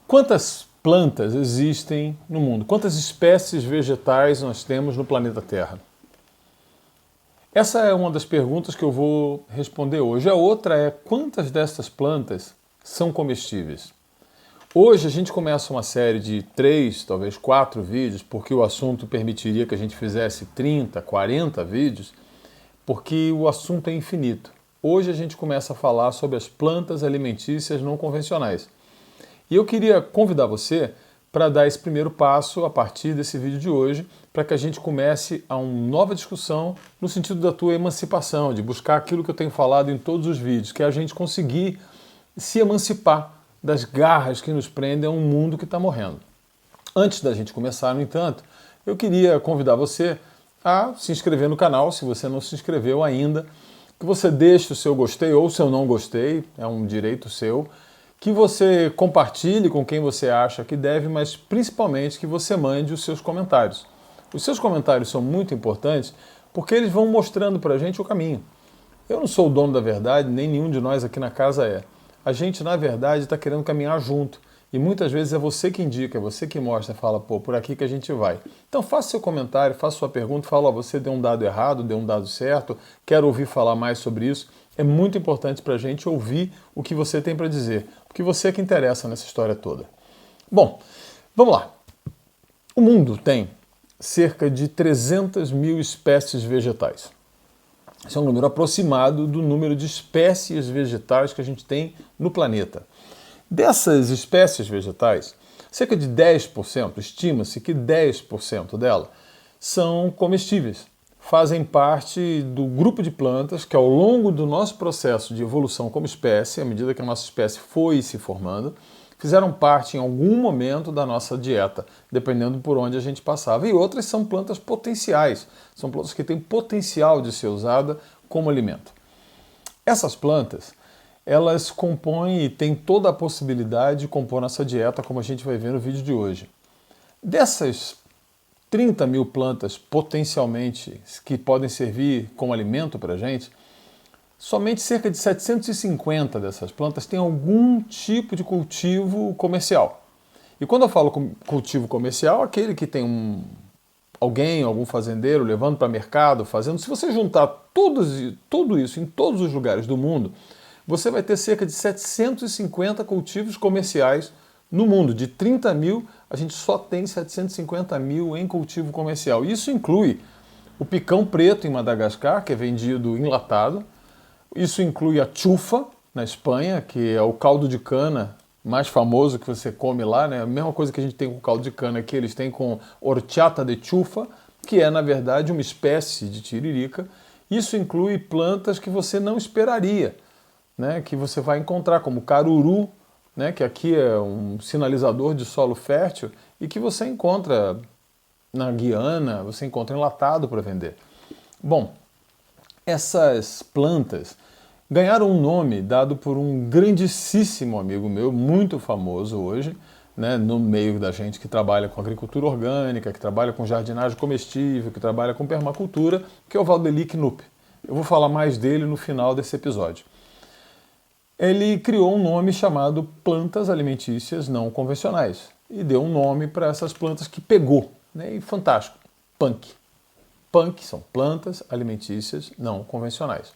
Quantas plantas existem no mundo? Quantas espécies vegetais nós temos no planeta Terra? Essa é uma das perguntas que eu vou responder hoje. A outra é: quantas dessas plantas são comestíveis? Hoje a gente começa uma série de 3, talvez 4 vídeos, porque o assunto permitiria que a gente fizesse 30, 40 vídeos, porque o assunto é infinito. Hoje a gente começa a falar sobre as plantas alimentícias não convencionais. E eu queria convidar você para dar esse primeiro passo a partir desse vídeo de hoje, para que a gente comece a uma nova discussão no sentido da tua emancipação, de buscar aquilo que eu tenho falado em todos os vídeos, que é a gente conseguir se emancipar das garras que nos prendem a um mundo que está morrendo. Antes da gente começar, no entanto, eu queria convidar você a se inscrever no canal, se você não se inscreveu ainda, que você deixe o seu gostei ou o seu não gostei, é um direito seu, que você compartilhe com quem você acha que deve, mas principalmente que você mande os seus comentários. Os seus comentários são muito importantes porque eles vão mostrando para a gente o caminho. Eu não sou o dono da verdade, nem nenhum de nós aqui na casa é. A gente, na verdade, está querendo caminhar junto. E muitas vezes é você que indica, é você que mostra, fala, pô, por aqui que a gente vai. Então faça seu comentário, faça sua pergunta, fala, ó, você deu um dado errado, deu um dado certo, quero ouvir falar mais sobre isso. É muito importante para a gente ouvir o que você tem para dizer, porque você é que interessa nessa história toda. Bom, vamos lá. O mundo tem cerca de 300 mil espécies vegetais. Esse é um número aproximado do número de espécies vegetais que a gente tem no planeta. Dessas espécies vegetais, cerca de 10%, estima-se que 10% delas são comestíveis. Fazem parte do grupo de plantas que, ao longo do nosso processo de evolução como espécie, à medida que a nossa espécie foi se formando, fizeram parte em algum momento da nossa dieta, dependendo por onde a gente passava. E outras são plantas potenciais, são plantas que têm potencial de ser usada como alimento. Essas plantas, elas compõem e têm toda a possibilidade de compor nossa dieta, como a gente vai ver no vídeo de hoje. Dessas 30 mil plantas potencialmente que podem servir como alimento para a gente, somente cerca de 750 dessas plantas têm algum tipo de cultivo comercial. E quando eu falo cultivo comercial, aquele que tem algum fazendeiro levando para mercado, fazendo. Se você juntar tudo isso em todos os lugares do mundo, você vai ter cerca de 750 cultivos comerciais no mundo. De 30 mil, a gente só tem 750 mil em cultivo comercial. Isso inclui o picão preto em Madagascar, que é vendido enlatado. Isso inclui a chufa, na Espanha, que é o caldo de cana mais famoso que você come lá, né? A mesma coisa que a gente tem com caldo de cana aqui, eles têm com horchata de chufa, que é, na verdade, uma espécie de tiririca. Isso inclui plantas que você não esperaria, né? Que você vai encontrar, como caruru, né? Que aqui é um sinalizador de solo fértil e que você encontra na Guiana, você encontra enlatado para vender. Bom, essas plantas ganharam um nome dado por um grandíssimo amigo meu, muito famoso hoje, né, no meio da gente que trabalha com agricultura orgânica, que trabalha com jardinagem comestível, que trabalha com permacultura, que é o Valdeli Knupp. Eu vou falar mais dele no final desse episódio. Ele criou um nome chamado plantas alimentícias não convencionais e deu um nome para essas plantas que pegou, né, e fantástico, punk. Punk são plantas alimentícias não convencionais.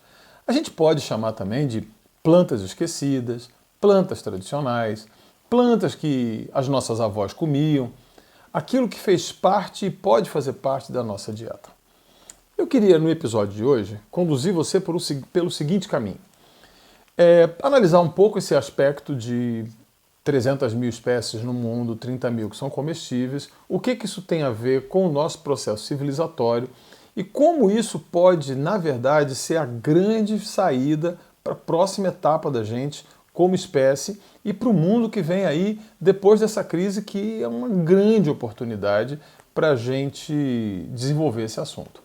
A gente pode chamar também de plantas esquecidas, plantas tradicionais, plantas que as nossas avós comiam, aquilo que fez parte e pode fazer parte da nossa dieta. Eu queria, no episódio de hoje, conduzir você pelo seguinte caminho. Analisar um pouco esse aspecto de 300 mil espécies no mundo, 30 mil que são comestíveis, o que isso tem a ver com o nosso processo civilizatório e como isso pode, na verdade, ser a grande saída para a próxima etapa da gente como espécie e para o mundo que vem aí depois dessa crise, que é uma grande oportunidade para a gente desenvolver esse assunto.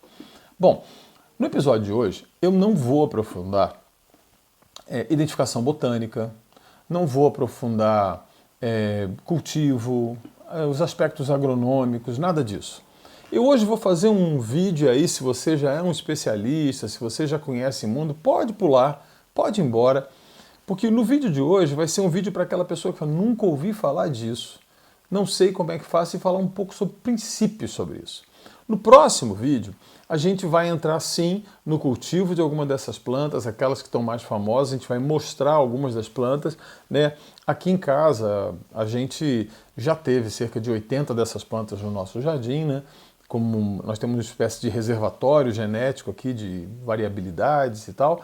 Bom, no episódio de hoje eu não vou aprofundar identificação botânica, não vou aprofundar cultivo, os aspectos agronômicos, nada disso. Eu hoje vou fazer um vídeo aí, se você já é um especialista, se você já conhece o mundo, pode pular, pode ir embora, Porque no vídeo de hoje vai ser um vídeo para aquela pessoa que fala, nunca ouvi falar disso, não sei como é que faço, e falar um pouco sobre princípios sobre isso. No próximo vídeo, a gente vai entrar sim no cultivo de alguma dessas plantas, aquelas que estão mais famosas, a gente vai mostrar algumas das plantas, né? Aqui em casa a gente já teve cerca de 80 dessas plantas no nosso jardim, né? Como nós temos uma espécie de reservatório genético aqui de variabilidades e tal,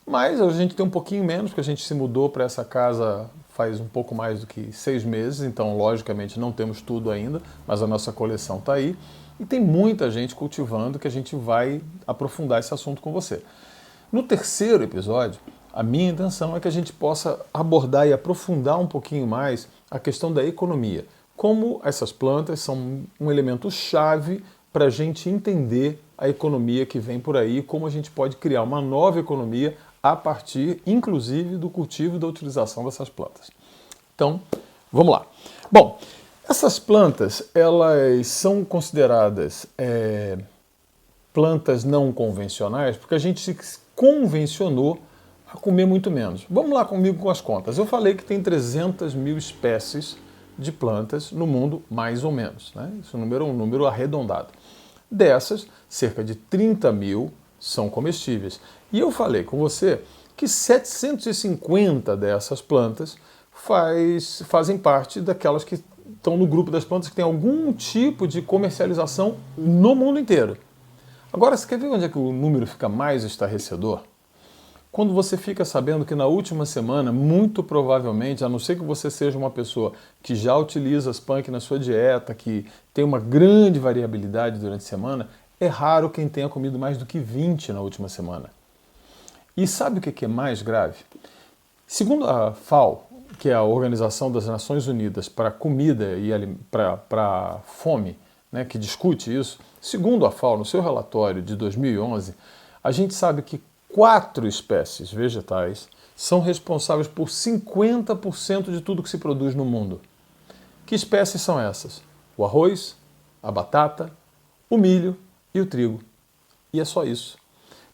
mas a gente tem um pouquinho menos, porque a gente se mudou para essa casa faz um pouco mais do que 6 meses, então logicamente não temos tudo ainda, mas a nossa coleção está aí. E tem muita gente cultivando que a gente vai aprofundar esse assunto com você. No terceiro episódio, a minha intenção é que a gente possa abordar e aprofundar um pouquinho mais a questão da economia. Como essas plantas são um elemento chave para a gente entender a economia que vem por aí, como a gente pode criar uma nova economia a partir, inclusive, do cultivo e da utilização dessas plantas. Então, vamos lá. Bom, essas plantas, elas são consideradas plantas não convencionais porque a gente se convencionou a comer muito menos. Vamos lá comigo com as contas. Eu falei que tem 300 mil espécies de plantas no mundo, mais ou menos, né? Esse número é um número arredondado. Dessas, cerca de 30 mil são comestíveis. E eu falei com você que 750 dessas plantas fazem parte daquelas que estão no grupo das plantas que tem algum tipo de comercialização no mundo inteiro. Agora, você quer ver onde é que o número fica mais estarrecedor? Quando você fica sabendo que na última semana, muito provavelmente, a não ser que você seja uma pessoa que já utiliza as punk na sua dieta, que tem uma grande variabilidade durante a semana, é raro quem tenha comido mais do que 20 na última semana. E sabe o que é mais grave? Segundo a FAO, que é a Organização das Nações Unidas para a Comida e para a Fome, né, que discute isso, segundo a FAO, no seu relatório de 2011, a gente sabe que 4 espécies vegetais são responsáveis por 50% de tudo que se produz no mundo. Que espécies são essas? O arroz, a batata, o milho e o trigo. E é só isso.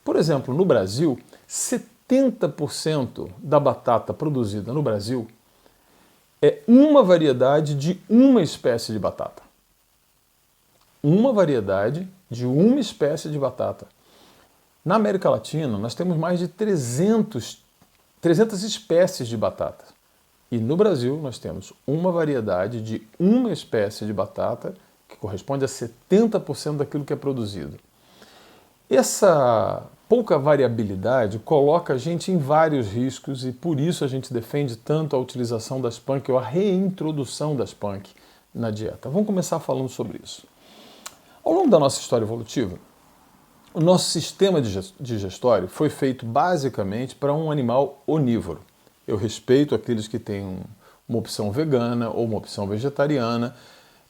Por exemplo, no Brasil, 70% da batata produzida no Brasil é uma variedade de uma espécie de batata. Uma variedade de uma espécie de batata. Na América Latina, nós temos mais de 300 espécies de batata. E no Brasil, nós temos uma variedade de uma espécie de batata, que corresponde a 70% daquilo que é produzido. Essa pouca variabilidade coloca a gente em vários riscos e por isso a gente defende tanto a utilização das punk ou a reintrodução das punk na dieta. Vamos começar falando sobre isso. Ao longo da nossa história evolutiva, o nosso sistema digestório foi feito basicamente para um animal onívoro. Eu respeito aqueles que têm uma opção vegana ou uma opção vegetariana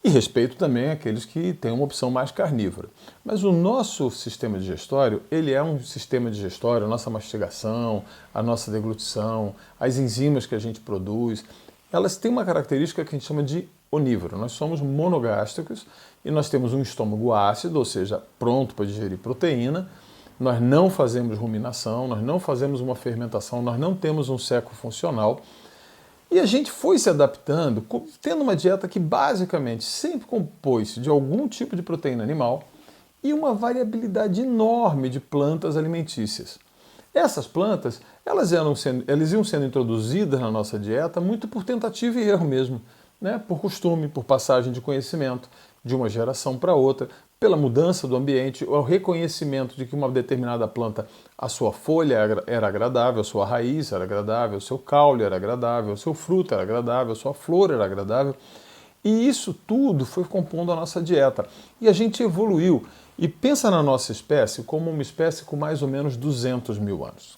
e respeito também aqueles que têm uma opção mais carnívora. Mas o nosso sistema digestório, ele é um sistema digestório, a nossa mastigação, a nossa deglutição, as enzimas que a gente produz, elas têm uma característica que a gente chama de onívoro. Nós somos monogástricos e nós temos um estômago ácido, ou seja, pronto para digerir proteína. Nós não fazemos ruminação, nós não fazemos uma fermentação, nós não temos um seco funcional. E a gente foi se adaptando, tendo uma dieta que basicamente sempre compôs de algum tipo de proteína animal e uma variabilidade enorme de plantas alimentícias. Essas plantas, elas iam sendo introduzidas na nossa dieta muito por tentativa e erro mesmo, né? Por costume, por passagem de conhecimento de uma geração para outra, pela mudança do ambiente, o reconhecimento de que uma determinada planta, a sua folha era agradável, a sua raiz era agradável, o seu caule era agradável, o seu fruto era agradável, a sua flor era agradável. E isso tudo foi compondo a nossa dieta. E a gente evoluiu. E pensa na nossa espécie como uma espécie com mais ou menos 200 mil anos.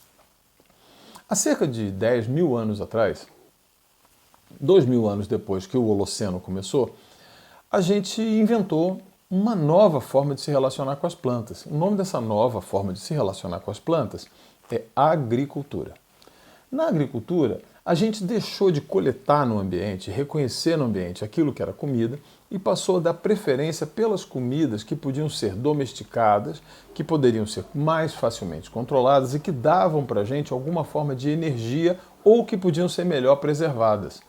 Há cerca de 10 mil anos atrás, 2.000 anos depois que o Holoceno começou, a gente inventou uma nova forma de se relacionar com as plantas. O nome dessa nova forma de se relacionar com as plantas é agricultura. Na agricultura, a gente deixou de coletar no ambiente, reconhecer no ambiente aquilo que era comida e passou a dar preferência pelas comidas que podiam ser domesticadas, que poderiam ser mais facilmente controladas e que davam para a gente alguma forma de energia ou que podiam ser melhor preservadas.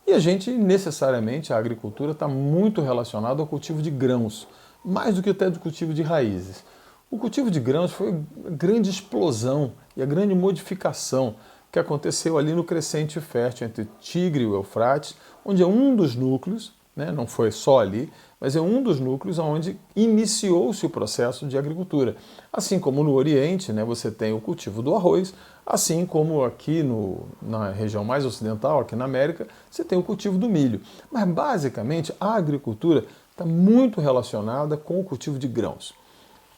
E a gente, necessariamente, a agricultura está muito relacionada ao cultivo de grãos, mais do que até do cultivo de raízes. O cultivo de grãos foi a grande explosão e a grande modificação que aconteceu ali no crescente fértil entre o Tigre e o Eufrates, onde é um dos núcleos, né, não foi só ali, mas é um dos núcleos onde iniciou-se o processo de agricultura. Assim como no Oriente, né, você tem o cultivo do arroz, assim como aqui na região mais ocidental, aqui na América, você tem o cultivo do milho. Mas basicamente a agricultura está muito relacionada com o cultivo de grãos.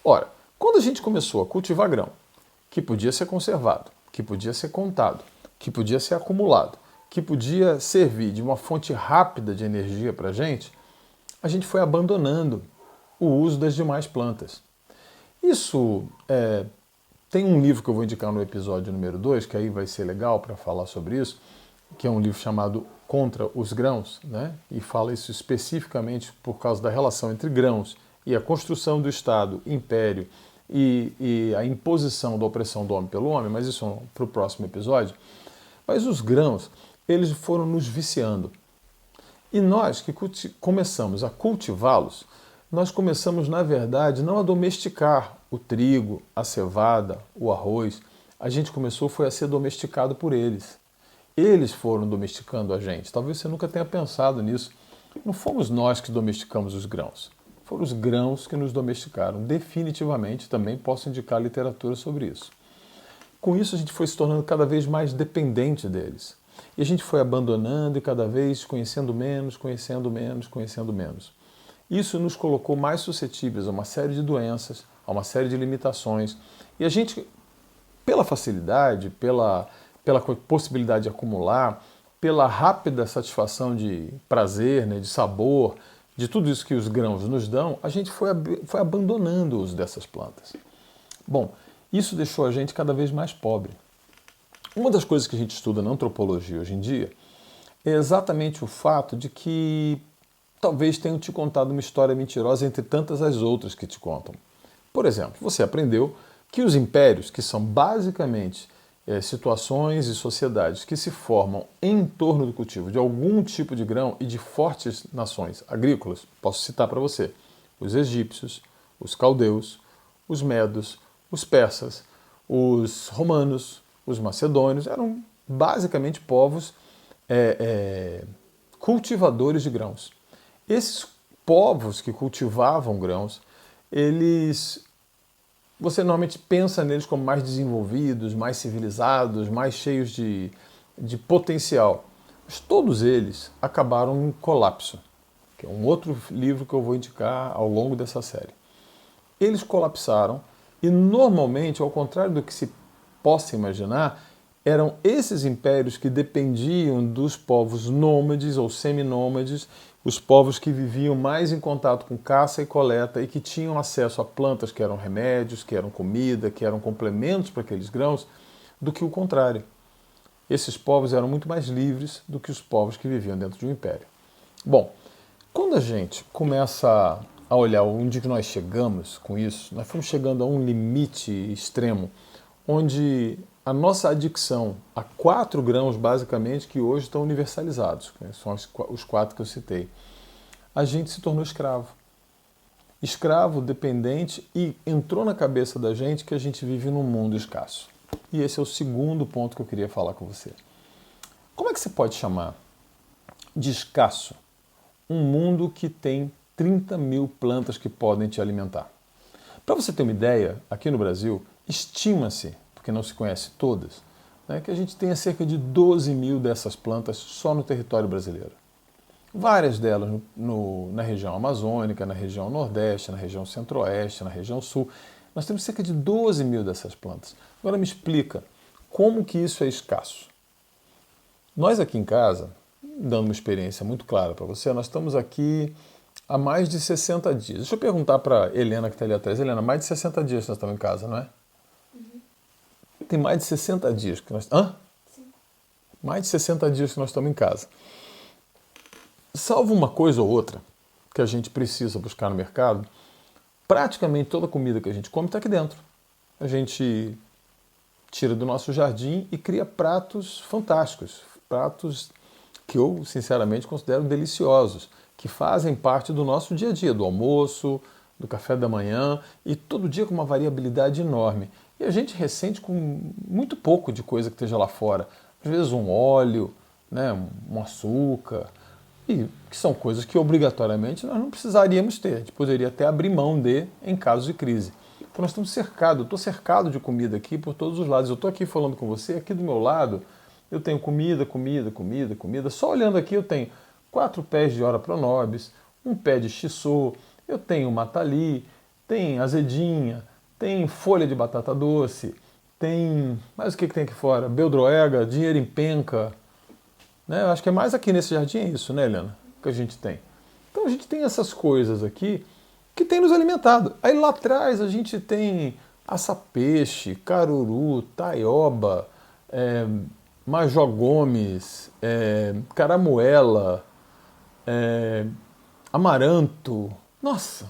Ora, quando a gente começou a cultivar grão, que podia ser conservado, que podia ser contado, que podia ser acumulado, que podia servir de uma fonte rápida de energia para a gente foi abandonando o uso das demais plantas. Isso tem um livro que eu vou indicar no episódio número 2, que aí vai ser legal para falar sobre isso, que é um livro chamado Contra os Grãos, né? E fala isso especificamente por causa da relação entre grãos e a construção do Estado, império e a imposição da opressão do homem pelo homem, mas isso é para o próximo episódio. Mas os grãos, eles foram nos viciando. E nós que começamos a cultivá-los, nós começamos, na verdade, não a domesticar o trigo, a cevada, o arroz. A gente foi a ser domesticado por eles. Eles foram domesticando a gente. Talvez você nunca tenha pensado nisso. Não fomos nós que domesticamos os grãos. Foram os grãos que nos domesticaram. Definitivamente, também posso indicar literatura sobre isso. Com isso, a gente foi se tornando cada vez mais dependente deles. E a gente foi abandonando e cada vez conhecendo menos, conhecendo menos, conhecendo menos. Isso nos colocou mais suscetíveis a uma série de doenças, a uma série de limitações. E a gente, pela facilidade, pela possibilidade de acumular, pela rápida satisfação de prazer, né, de sabor, de tudo isso que os grãos nos dão, a gente foi abandonando o uso dessas plantas. Bom, isso deixou a gente cada vez mais pobre. Uma das coisas que a gente estuda na antropologia hoje em dia é exatamente o fato de que talvez tenham te contado uma história mentirosa entre tantas as outras que te contam. Por exemplo, você aprendeu que os impérios, que são basicamente situações e sociedades que se formam em torno do cultivo de algum tipo de grão e de fortes nações agrícolas, posso citar para você os egípcios, os caldeus, os medos, os persas, os romanos, os macedônios, eram basicamente povos cultivadores de grãos. Esses povos que cultivavam grãos, você normalmente pensa neles como mais desenvolvidos, mais civilizados, mais cheios de potencial. Mas todos eles acabaram em colapso, que é um outro livro que eu vou indicar ao longo dessa série. Eles colapsaram e normalmente, ao contrário do que se possa imaginar, eram esses impérios que dependiam dos povos nômades ou seminômades, os povos que viviam mais em contato com caça e coleta e que tinham acesso a plantas que eram remédios, que eram comida, que eram complementos para aqueles grãos, do que o contrário. Esses povos eram muito mais livres do que os povos que viviam dentro de um império. Bom, quando a gente começa a olhar onde que nós chegamos com isso, nós fomos chegando a um limite extremo, onde a nossa adicção a 4 grãos, basicamente, que hoje estão universalizados, são os 4 que eu citei, a gente se tornou escravo. Escravo, dependente, e entrou na cabeça da gente que a gente vive num mundo escasso. E esse é o segundo ponto que eu queria falar com você. Como é que você pode chamar de escasso um mundo que tem 30 mil plantas que podem te alimentar? Para você ter uma ideia, aqui no Brasil, estima-se, porque não se conhece todas, né, que a gente tenha cerca de 12 mil dessas plantas só no território brasileiro. Várias delas na região amazônica, na região nordeste, na região centro-oeste, na região sul. Nós temos cerca de 12 mil dessas plantas. Agora me explica, como que isso é escasso? Nós aqui em casa, dando uma experiência muito clara para você, nós estamos aqui há mais de 60 dias. Deixa eu perguntar para Helena que está ali atrás. Helena, mais de 60 dias que nós estamos em casa, não é? Tem mais de 60 dias que nós... Hã? Sim. Mais de 60 dias que nós estamos em casa. Salvo uma coisa ou outra que a gente precisa buscar no mercado, praticamente toda a comida que a gente come está aqui dentro. A gente tira do nosso jardim e cria pratos fantásticos, pratos que eu, sinceramente, considero deliciosos, que fazem parte do nosso dia a dia, do almoço, do café da manhã, e todo dia com uma variabilidade enorme. E a gente ressente com muito pouco de coisa que esteja lá fora. Às vezes um óleo, né, um açúcar, e que são coisas que obrigatoriamente nós não precisaríamos ter. A gente poderia até abrir mão de em caso de crise. Então nós estamos cercados, eu estou cercado de comida aqui por todos os lados. Eu estou aqui falando com você, aqui do meu lado eu tenho comida, comida, comida, comida. Só olhando aqui eu tenho 4 pés de Ora Pronobis, um pé de shiso, eu tenho matali, tem azedinha, tem folha de batata doce, tem... Mas o que tem aqui fora? Beldroega, dinheiro em penca. Né? Eu acho que é mais aqui nesse jardim é isso, né, Helena? Que a gente tem. Então a gente tem essas coisas aqui que tem nos alimentado. Aí lá atrás a gente tem aça-peixe, caruru, taioba, Major Gomes, caramuela, amaranto, nossa,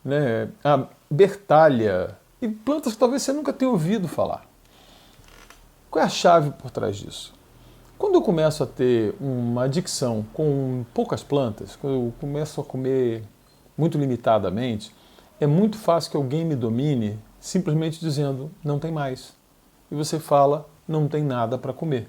né? A bertalha e plantas que talvez você nunca tenha ouvido falar. Qual é a chave por trás disso? Quando eu começo a ter uma adicção com poucas plantas, quando eu começo a comer muito limitadamente, é muito fácil que alguém me domine simplesmente dizendo, não tem mais. E você fala, não tem nada para comer.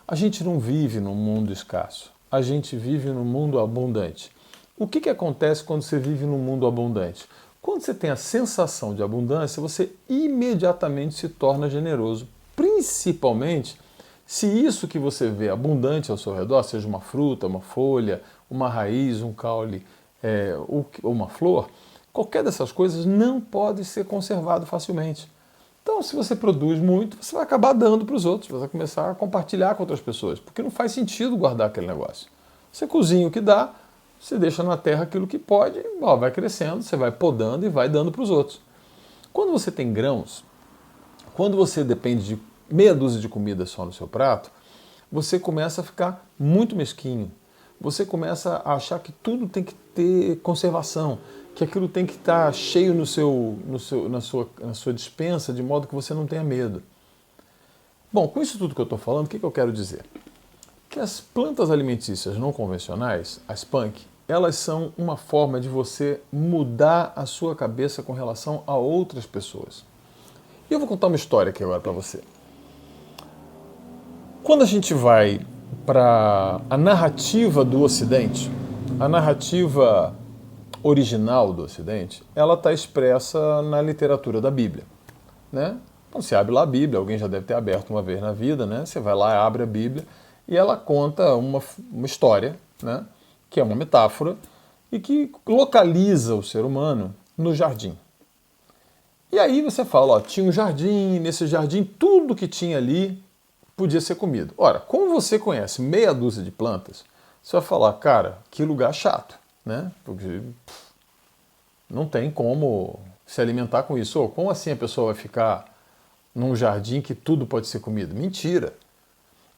A gente não vive num mundo escasso, a gente vive num mundo abundante. O que acontece quando você vive num mundo abundante? Quando você tem a sensação de abundância, você imediatamente se torna generoso, principalmente se isso que você vê abundante ao seu redor, seja uma fruta, uma folha, uma raiz, um caule ou uma flor, qualquer dessas coisas não pode ser conservado facilmente. Então, se você produz muito, você vai acabar dando para os outros, você vai começar a compartilhar com outras pessoas, porque não faz sentido guardar aquele negócio. Você cozinha o que dá, você deixa na terra aquilo que pode, vai crescendo, você vai podando e vai dando para os outros. Quando você tem grãos, quando você depende de meia dúzia de comida só no seu prato, você começa a ficar muito mesquinho. Você começa a achar que tudo tem que ter conservação, que aquilo tem que estar cheio na sua despensa, de modo que você não tenha medo. Bom, com isso tudo que eu estou falando, o que eu quero dizer? Que as plantas alimentícias não convencionais, as punk, elas são uma forma de você mudar a sua cabeça com relação a outras pessoas. E eu vou contar uma história aqui agora para você. Quando a gente vai para a narrativa do Ocidente, a narrativa original do Ocidente, ela está expressa na literatura da Bíblia. Né? Então você abre lá a Bíblia, alguém já deve ter aberto uma vez na vida, né? Você vai lá, abre a Bíblia, e ela conta uma história, né? Que é uma metáfora, e que localiza o ser humano no jardim. E aí você fala, tinha um jardim, nesse jardim tudo que tinha ali podia ser comido. Ora, como você conhece meia dúzia de plantas, você vai falar, cara, que lugar chato, né? Porque não tem como se alimentar com isso. Ou como assim a pessoa vai ficar num jardim que tudo pode ser comido? Mentira!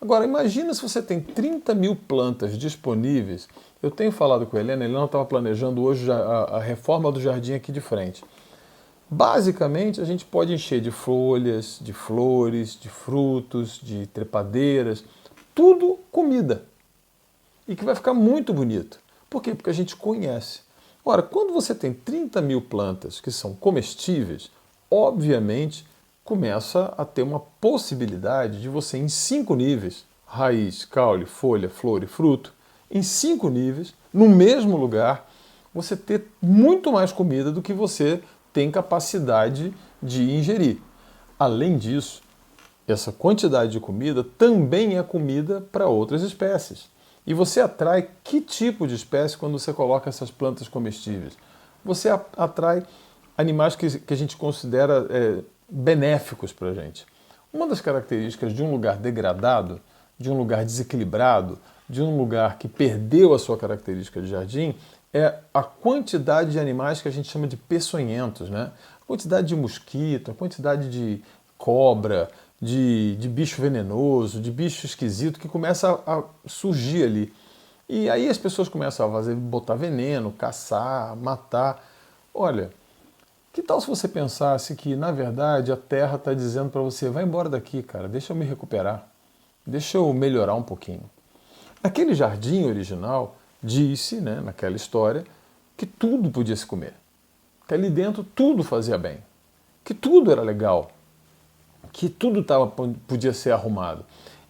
Agora, imagina se você tem 30 mil plantas disponíveis. Eu tenho falado com a Helena estava planejando hoje a reforma do jardim aqui de frente. Basicamente, a gente pode encher de folhas, de flores, de frutos, de trepadeiras, tudo comida. E que vai ficar muito bonito. Por quê? Porque a gente conhece. Ora, quando você tem 30 mil plantas que são comestíveis, obviamente começa a ter uma possibilidade de você, em 5 níveis, raiz, caule, folha, flor e fruto, em 5 níveis, no mesmo lugar, você ter muito mais comida do que você tem capacidade de ingerir. Além disso, essa quantidade de comida também é comida para outras espécies. E você atrai que tipo de espécie quando você coloca essas plantas comestíveis? Você atrai animais que a gente considera benéficos para a gente. Uma das características de um lugar degradado, de um lugar desequilibrado, de um lugar que perdeu a sua característica de jardim, é a quantidade de animais que a gente chama de peçonhentos, né? A quantidade de mosquito, a quantidade de cobra, de bicho venenoso, de bicho esquisito que começa a surgir ali. E aí as pessoas começam a botar veneno, caçar, matar. Olha, Que tal se você pensasse que, na verdade, a Terra está dizendo para você, vai embora daqui, cara, deixa eu me recuperar, deixa eu melhorar um pouquinho. Aquele jardim original disse, né, naquela história, que tudo podia se comer, que ali dentro tudo fazia bem, que tudo era legal, que tudo podia ser arrumado.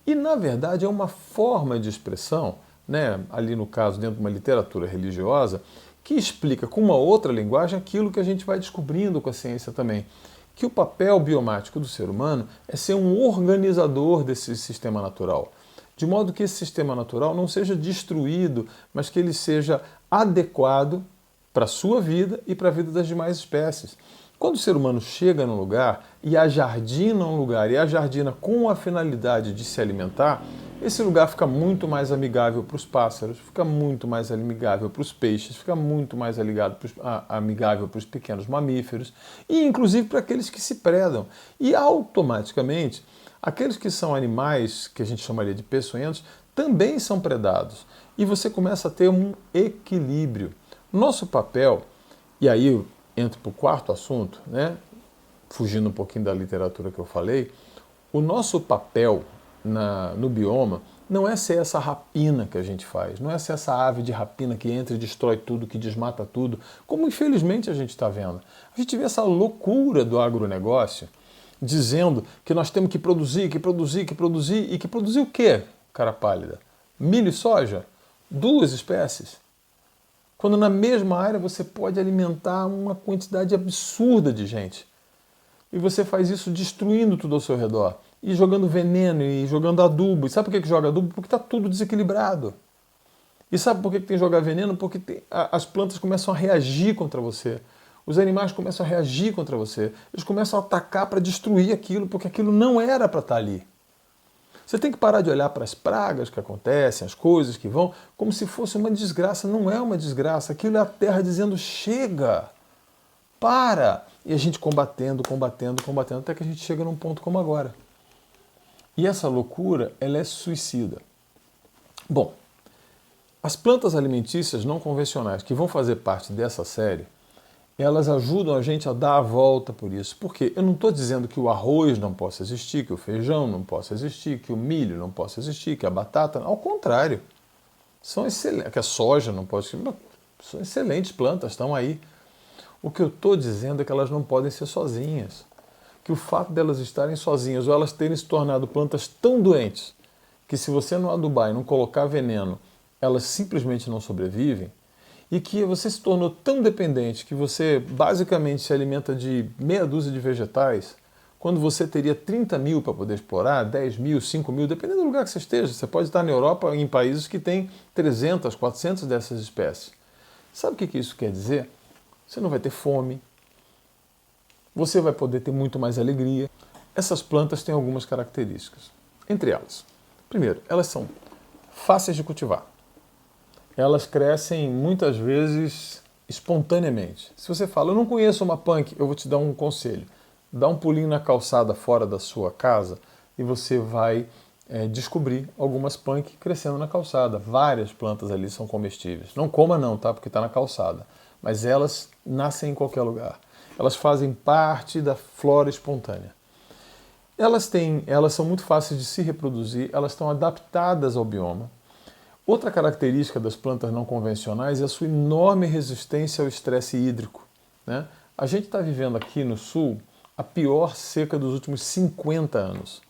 E, na verdade, é uma forma de expressão, né, ali no caso, dentro de uma literatura religiosa, que explica com uma outra linguagem aquilo que a gente vai descobrindo com a ciência também, que o papel biomático do ser humano é ser um organizador desse sistema natural, de modo que esse sistema natural não seja destruído, mas que ele seja adequado para a sua vida e para a vida das demais espécies. Quando o ser humano chega num lugar e ajardina um lugar, e ajardina com a finalidade de se alimentar, esse lugar fica muito mais amigável para os pássaros, fica muito mais amigável para os peixes, fica muito mais amigável para os pequenos mamíferos e inclusive para aqueles que se predam. E automaticamente, aqueles que são animais que a gente chamaria de peçonhentos também são predados. E você começa a ter um equilíbrio. Nosso papel, e aí eu entro para o quarto assunto, né? Fugindo um pouquinho da literatura que eu falei, o nosso papel no bioma não é ser essa rapina que a gente faz, não é ser essa ave de rapina que entra e destrói tudo, que desmata tudo, como infelizmente a gente está vendo. A gente vê essa loucura do agronegócio dizendo que nós temos que produzir, e que produzir o quê, cara pálida? Milho e soja? 2 espécies? Quando na mesma área você pode alimentar uma quantidade absurda de gente. E você faz isso destruindo tudo ao seu redor. E jogando veneno, e jogando adubo. E sabe por que joga adubo? Porque está tudo desequilibrado. E sabe por que tem que jogar veneno? Porque as plantas começam a reagir contra você. Os animais começam a reagir contra você. Eles começam a atacar para destruir aquilo, porque aquilo não era para estar ali. Você tem que parar de olhar para as pragas que acontecem, as coisas que vão, como se fosse uma desgraça. Não é uma desgraça. Aquilo é a terra dizendo, chega, para. E a gente combatendo, até que a gente chega num ponto como agora. E essa loucura, ela é suicida. Bom, as plantas alimentícias não convencionais que vão fazer parte dessa série, elas ajudam a gente a dar a volta por isso. Porque eu não estou dizendo que o arroz não possa existir, que o feijão não possa existir, que o milho não possa existir, que a batata... Ao contrário. São excelentes. Que a soja não pode existir. São excelentes plantas, estão aí. O que eu estou dizendo é que elas não podem ser sozinhas. Que o fato delas estarem sozinhas ou elas terem se tornado plantas tão doentes que se você não adubar e não colocar veneno, elas simplesmente não sobrevivem, e que você se tornou tão dependente que você basicamente se alimenta de meia dúzia de vegetais, quando você teria 30 mil para poder explorar, 10 mil, 5 mil, dependendo do lugar que você esteja. Você pode estar na Europa em países que têm 300, 400 dessas espécies. Sabe o que isso quer dizer? Você não vai ter fome, você vai poder ter muito mais alegria. Essas plantas têm algumas características. Entre elas, primeiro, elas são fáceis de cultivar. Elas crescem muitas vezes espontaneamente. Se você fala, eu não conheço uma punk, eu vou te dar um conselho. Dá um pulinho na calçada fora da sua casa e você vai descobrir algumas punk crescendo na calçada. Várias plantas ali são comestíveis. Não coma não, tá? Porque está na calçada. Mas elas nascem em qualquer lugar. Elas fazem parte da flora espontânea. Elas são muito fáceis de se reproduzir, elas estão adaptadas ao bioma. Outra característica das plantas não convencionais é a sua enorme resistência ao estresse hídrico, né? A gente está vivendo aqui no sul a pior seca dos últimos 50 anos.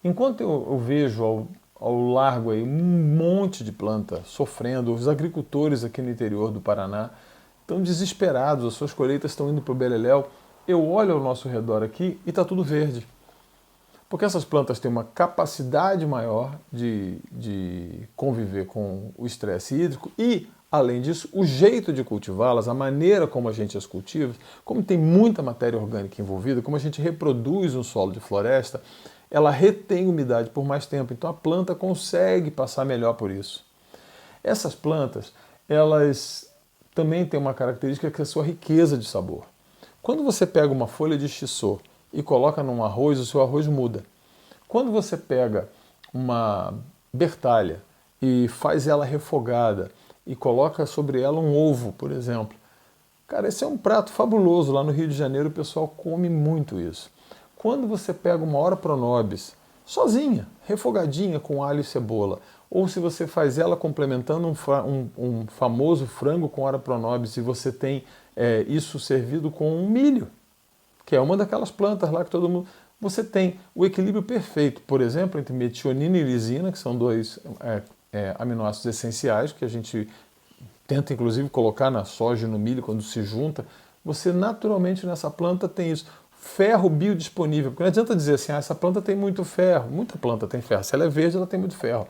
Enquanto eu vejo ao largo aí um monte de planta sofrendo, os agricultores aqui no interior do Paraná estão desesperados, as suas colheitas estão indo para o beleléu, eu olho ao nosso redor aqui e está tudo verde. Porque essas plantas têm uma capacidade maior de conviver com o estresse hídrico e, além disso, o jeito de cultivá-las, a maneira como a gente as cultiva, como tem muita matéria orgânica envolvida, como a gente reproduz um solo de floresta, ela retém umidade por mais tempo. Então a planta consegue passar melhor por isso. Essas plantas, elas também têm uma característica que é a sua riqueza de sabor. Quando você pega uma folha de shiso e coloca num arroz, o seu arroz muda. Quando você pega uma bertalha e faz ela refogada e coloca sobre ela um ovo, por exemplo, Cara, esse é um prato fabuloso. Lá no Rio de Janeiro o pessoal come muito isso. Quando você pega uma Ora Pro Nobis, sozinha, refogadinha com alho e cebola, ou se você faz ela complementando um famoso frango com Ora Pro Nobis e você tem isso servido com um milho, que é uma daquelas plantas lá que todo mundo... Você tem o equilíbrio perfeito, por exemplo, entre metionina e lisina, que são dois aminoácidos essenciais que a gente tenta inclusive colocar na soja e no milho quando se junta. Você naturalmente nessa planta tem isso. Ferro biodisponível, porque não adianta dizer assim, essa planta tem muito ferro. Muita planta tem ferro. Se ela é verde, ela tem muito ferro.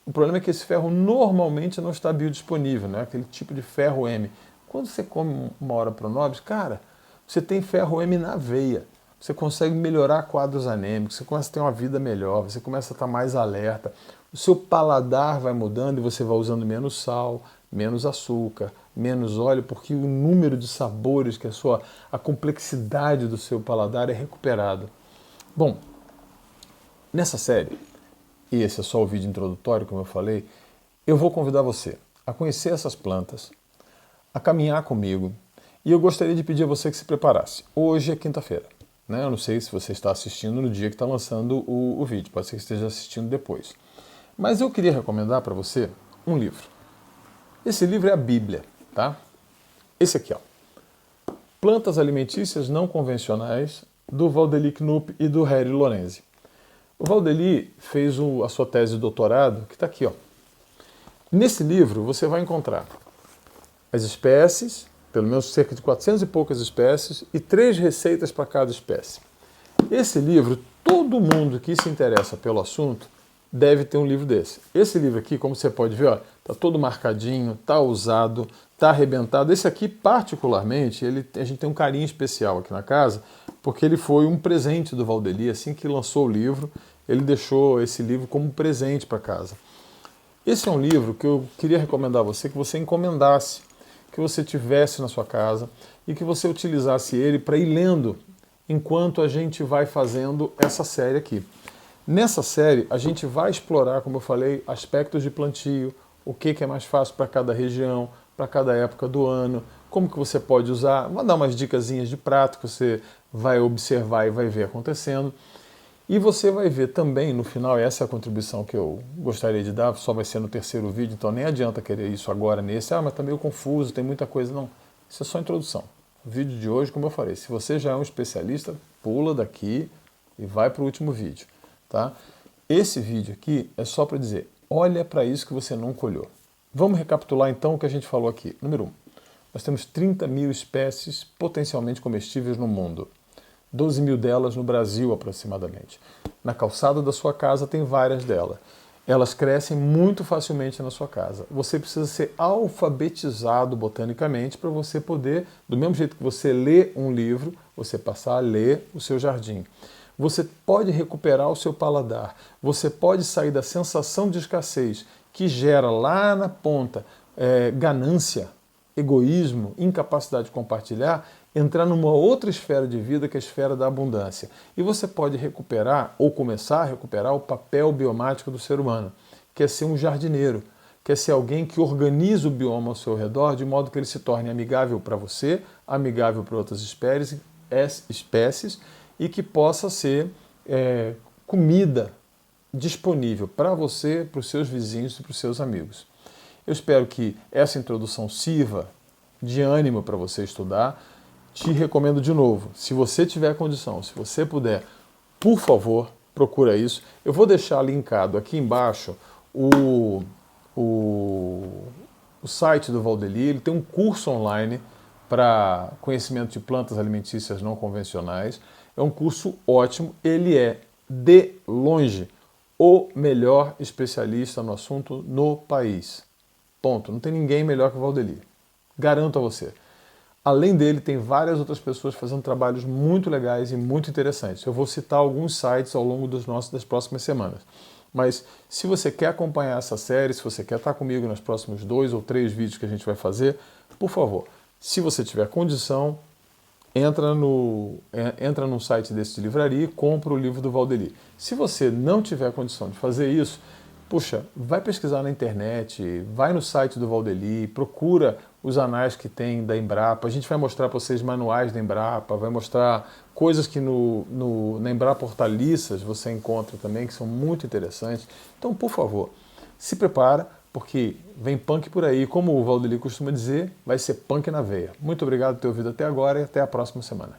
O problema é que esse ferro normalmente não está biodisponível, né? Aquele tipo de ferro M. Quando você come uma Ora Pro Nobis, cara, você tem ferro M na veia. Você consegue melhorar quadros anêmicos, você começa a ter uma vida melhor, você começa a estar mais alerta, o seu paladar vai mudando e você vai usando menos sal, menos açúcar, menos óleo, porque o número de sabores, a complexidade do seu paladar é recuperado. Bom, nessa série, e esse é só o vídeo introdutório, como eu falei, eu vou convidar você a conhecer essas plantas, a caminhar comigo, e eu gostaria de pedir a você que se preparasse. Hoje é quinta-feira. Eu não sei se você está assistindo no dia que está lançando o vídeo, pode ser que esteja assistindo depois. Mas eu queria recomendar para você um livro. Esse livro é a Bíblia, tá? Esse aqui, ó. Plantas Alimentícias Não Convencionais, do Valdeli Knupp e do Harry Lorenzi. O Valdeli fez a sua tese de doutorado, que está aqui, ó. Nesse livro você vai encontrar as espécies, pelo menos cerca de 400 e poucas espécies, e 3 receitas para cada espécie. Esse livro, todo mundo que se interessa pelo assunto deve ter um livro desse. Esse livro aqui, como você pode ver, está todo marcadinho, está usado, está arrebentado. Esse aqui, particularmente, a gente tem um carinho especial aqui na casa, porque ele foi um presente do Valdeli. Assim que lançou o livro, ele deixou esse livro como presente para casa. Esse é um livro que eu queria recomendar a você, que você encomendasse, que você tivesse na sua casa e que você utilizasse ele para ir lendo enquanto a gente vai fazendo essa série aqui. Nessa série, a gente vai explorar, como eu falei, aspectos de plantio, o que é mais fácil para cada região, para cada época do ano, como que você pode usar, vou dar umas dicasinhas de prato que você vai observar e vai ver acontecendo. E você vai ver também, no final, essa é a contribuição que eu gostaria de dar, só vai ser no terceiro vídeo, então nem adianta querer isso agora nesse, mas tá meio confuso, tem muita coisa, não. Isso é só introdução. O vídeo de hoje, como eu falei, se você já é um especialista, pula daqui e vai para o último vídeo, tá? Esse vídeo aqui é só para dizer, olha para isso que você nunca olhou. Vamos recapitular então o que a gente falou aqui. Número 1, nós temos 30 mil espécies potencialmente comestíveis no mundo. 12 mil delas no Brasil, aproximadamente. Na calçada da sua casa tem várias delas. Elas crescem muito facilmente na sua casa. Você precisa ser alfabetizado botanicamente para você poder, do mesmo jeito que você lê um livro, você passar a ler o seu jardim. Você pode recuperar o seu paladar. Você pode sair da sensação de escassez que gera lá na ponta ganância, egoísmo, incapacidade de compartilhar, entrar numa outra esfera de vida que é a esfera da abundância. E você pode recuperar, ou começar a recuperar, o papel biomático do ser humano, que é ser um jardineiro, que é ser alguém que organiza o bioma ao seu redor de modo que ele se torne amigável para você, amigável para outras espécies e que possa ser comida disponível para você, para os seus vizinhos e para os seus amigos. Eu espero que essa introdução sirva de ânimo para você estudar. Te recomendo de novo, se você tiver condição, se você puder, por favor, procura isso. Eu vou deixar linkado aqui embaixo o site do Valdeli. Ele tem um curso online para conhecimento de plantas alimentícias não convencionais. É um curso ótimo, ele é, de longe, o melhor especialista no assunto no país. Ponto. Não tem ninguém melhor que o Valdeli. Garanto a você. Além dele, tem várias outras pessoas fazendo trabalhos muito legais e muito interessantes. Eu vou citar alguns sites ao longo das próximas semanas. Mas se você quer acompanhar essa série, se você quer estar comigo nos próximos 2 ou 3 vídeos que a gente vai fazer, por favor, se você tiver condição, entra no site desse de livraria e compra o livro do Valdeli. Se você não tiver condição de fazer isso, Puxa, vai pesquisar na internet, vai no site do Valdeli, procura os anais que tem da Embrapa. A gente vai mostrar para vocês manuais da Embrapa, vai mostrar coisas que na Embrapa Hortaliças você encontra também, que são muito interessantes. Então, por favor, se prepara, porque vem punk por aí. Como o Valdeli costuma dizer, vai ser punk na veia. Muito obrigado por ter ouvido até agora e até a próxima semana.